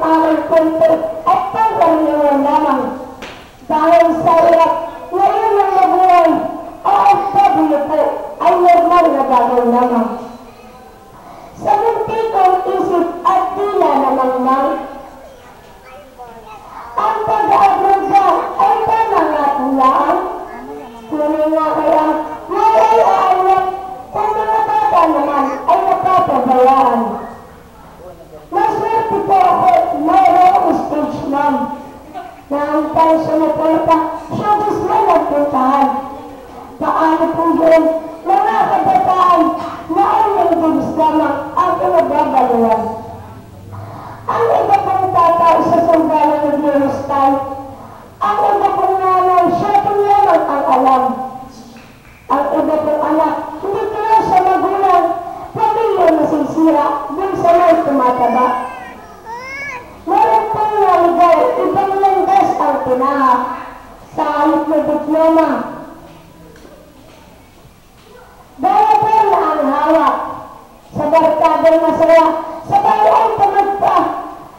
aking kwento ay pangkaraniwan lamang. Dahil sa hirap ngayon ng mabuhay, ang OFW po ay normal na gagawin lamang. Sa munti kong isip at tila namangmang, ang pag-abroad ay tama nga pulaan. Tunay nga kaya mayayaan na kung mga bata naman ay napapabayaan. Maswerte po ako mayroong stage ma'am na ang tayo sa napunta showbiz na nagpuntahan. Paano po yun mga kabataan na ang nagdibis lamang ang pinagbabaluan. Ang iba pong tatay sa sundalo ng Eurostan, ang iba pong nanay siya pong lamang ang alam. Ang iba pong anak hindi kaya sa magulang, pamilya nasisira dun sa may tumataba. Meron pong naligaw, ibang landas ang tinaha sa alit na diploma. Dahil po na ang hawak sa barkadang masaya, sa bayan tamad pa,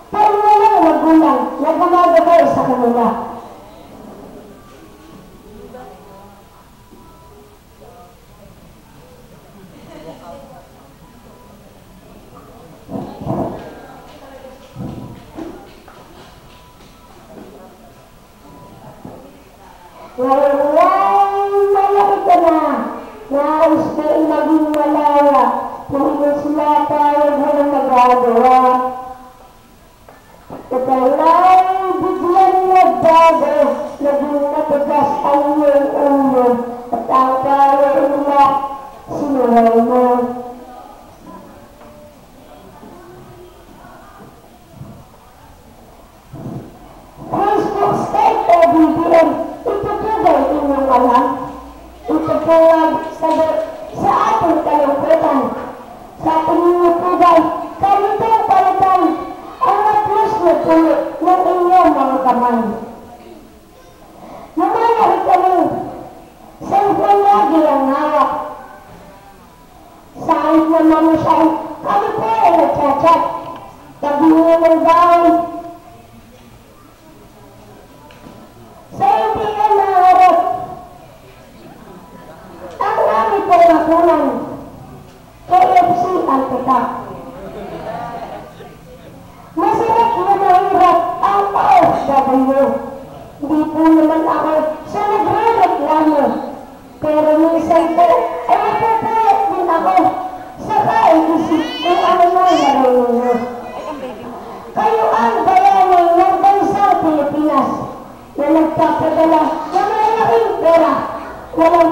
pero walang magulang na gumagabay sa kanila. Ngayon malaki ka na, nais na maging malaya, hindi sila tayo walang magagawa. Katalay, biglang nagbago, naging matigas ang iyong ulo, at ang tayo nila, sinuhay mo. Facebook State o BBM, ito po ba inyong alam? Ito po sa ating kalungkutan. Sa tingin niyo po ba, kalitang-kalitan ang matlos na tuloy ng inyong mga kamay. Namanari kami, cellphone lagi ang hawak. Saan naman siya, kami po ay nagchat-chat. Tabi niyo ng bahay. Sa hindi ka maharap, ang namin pong nakunan, KFC ang kita. Masarap na mahirap ang OFW. Hindi po naman ako sa nagre-reklamo. Pero minsan po ay napapayat din ako sa kaisip kung ano nang marunong. Kayo ang bayani ng bansang Pilipinas na nagpapadala ng malaking pera, walang